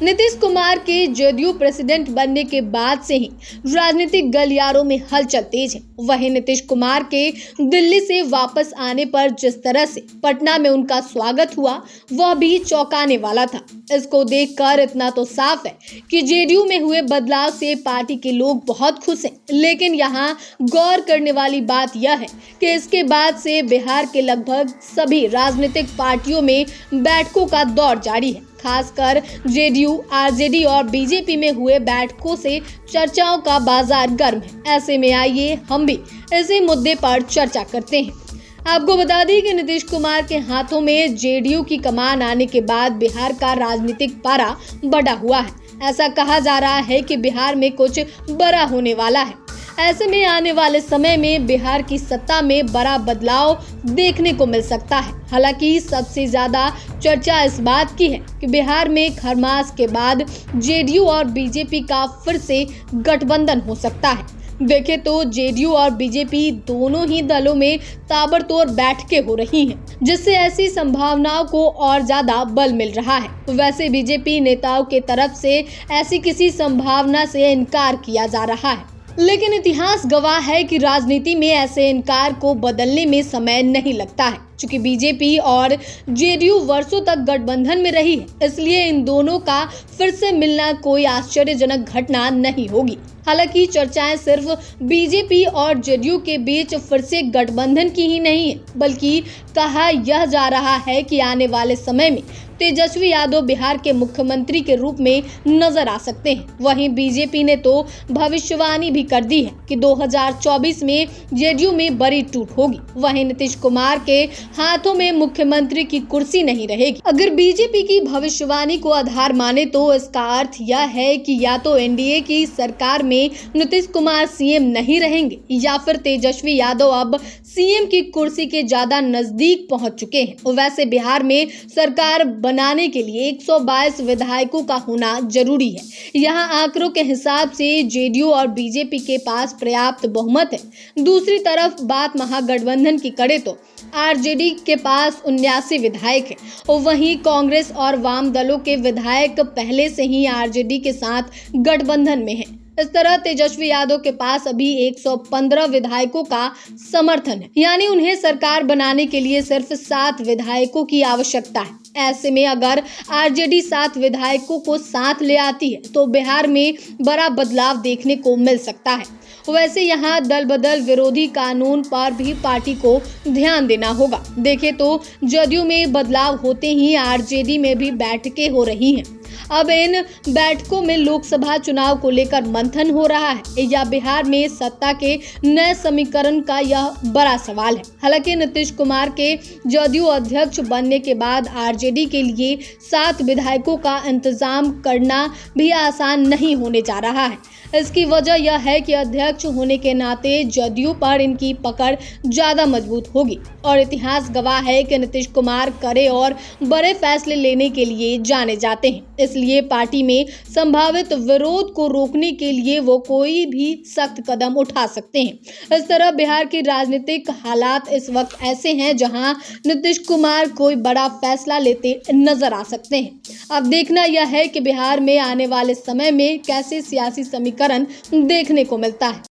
नीतीश कुमार के जदयू प्रेसिडेंट बनने के बाद से ही राजनीतिक गलियारों में हलचल तेज है। वहीं नीतीश कुमार के दिल्ली से वापस आने पर जिस तरह से पटना में उनका स्वागत हुआ वह भी चौंकाने वाला था। इसको देखकर इतना तो साफ है कि जेडीयू में हुए बदलाव से पार्टी के लोग बहुत खुश हैं। लेकिन यहाँ गौर करने वाली बात यह है कि इसके बाद से बिहार के लगभग सभी राजनीतिक पार्टियों में बैठकों का दौर जारी है। खासकर जेडीयू, आरजेडी और बीजेपी में हुए बैठकों से चर्चाओं का बाजार गर्म है। ऐसे में आइए हम भी इसी मुद्दे पर चर्चा करते हैं। आपको बता दें कि नीतीश कुमार के हाथों में जेडीयू की कमान आने के बाद बिहार का राजनीतिक पारा बढ़ा हुआ है। ऐसा कहा जा रहा है कि बिहार में कुछ बड़ा होने वाला है। ऐसे में आने वाले समय में बिहार की सत्ता में बड़ा बदलाव देखने को मिल सकता है। हालांकि सबसे ज्यादा चर्चा इस बात की है कि बिहार में खरमास के बाद जेडीयू और बीजेपी का फिर से गठबंधन हो सकता है। देखें तो जेडीयू और बीजेपी दोनों ही दलों में ताबड़तोड़ बैठकें हो रही हैं, जिससे ऐसी संभावनाओं को और ज्यादा बल मिल रहा है। वैसे बीजेपी नेताओं के तरफ से ऐसी किसी संभावना से इनकार किया जा रहा है, लेकिन इतिहास गवाह है कि राजनीति में ऐसे इनकार को बदलने में समय नहीं लगता है। चूंकि बीजेपी और जेडीयू वर्षों तक गठबंधन में रही है, इसलिए इन दोनों का फिर से मिलना कोई आश्चर्यजनक घटना नहीं होगी। हालांकि चर्चाएं सिर्फ बीजेपी और जेडीयू के बीच फिर से गठबंधन की ही नहीं है, बल्कि कहा यह जा रहा है कि आने वाले समय में तेजस्वी यादव बिहार के मुख्यमंत्री के रूप में नजर आ सकते हैं। वहीं बीजेपी ने तो भविष्यवाणी भी कर दी है कि 2024 में जेडीयू में बड़ी टूट होगी। वहीं नीतीश कुमार के हाथों में मुख्यमंत्री की कुर्सी नहीं रहेगी। अगर बीजेपी की भविष्यवाणी को आधार माने तो इसका अर्थ यह है कि या तो एनडीए की सरकार में नीतीश कुमार सीएम नहीं रहेंगे या फिर तेजस्वी यादव अब सीएम की कुर्सी के ज्यादा नजदीक पहुंच चुके हैं। वैसे बिहार में सरकार बनाने के लिए 122 विधायकों का होना जरूरी है। यहाँ आंकड़ों के हिसाब से जेडीयू और बीजेपी के पास पर्याप्त बहुमत है। दूसरी तरफ बात महागठबंधन की करे तो आरजेडी के पास 79 विधायक है और वहीं कांग्रेस और वाम दलों के विधायक पहले से ही आरजेडी के साथ गठबंधन में है। इस तरह तेजस्वी यादव के पास अभी 115 विधायकों का समर्थन है, यानी उन्हें सरकार बनाने के लिए सिर्फ 7 विधायकों की आवश्यकता है। ऐसे में अगर आरजेडी 7 विधायकों को साथ ले आती है तो बिहार में बड़ा बदलाव देखने को मिल सकता है। वैसे यहाँ दल बदल विरोधी कानून पर भी पार्टी को ध्यान देना होगा। देखें तो जदयू में बदलाव होते ही आरजेडी में भी बैठकें हो रही हैं। अब इन बैठकों में लोकसभा चुनाव को लेकर मंथन हो रहा है या बिहार में सत्ता के नए समीकरण का यह बड़ा सवाल है। हालांकि नीतीश कुमार के जदयू अध्यक्ष बनने के बाद आरजेडी के लिए 7 विधायकों का इंतजाम करना भी आसान नहीं होने जा रहा है। इसकी वजह यह है कि अध्यक्ष होने के नाते जदयू पर इनकी पकड़ ज्यादा मजबूत होगी और इतिहास गवाह है कि नीतीश कुमार कड़े और बड़े फैसले लेने के लिए जाने जाते हैं। इसलिए पार्टी में संभावित विरोध को रोकने के लिए वो कोई भी सख्त कदम उठा सकते हैं। इस तरह बिहार की राजनीतिक हालात इस वक्त ऐसे हैं जहां नीतीश कुमार कोई बड़ा फैसला लेते नजर आ सकते हैं। अब देखना यह है कि बिहार में आने वाले समय में कैसे सियासी समीकरण देखने को मिलता है।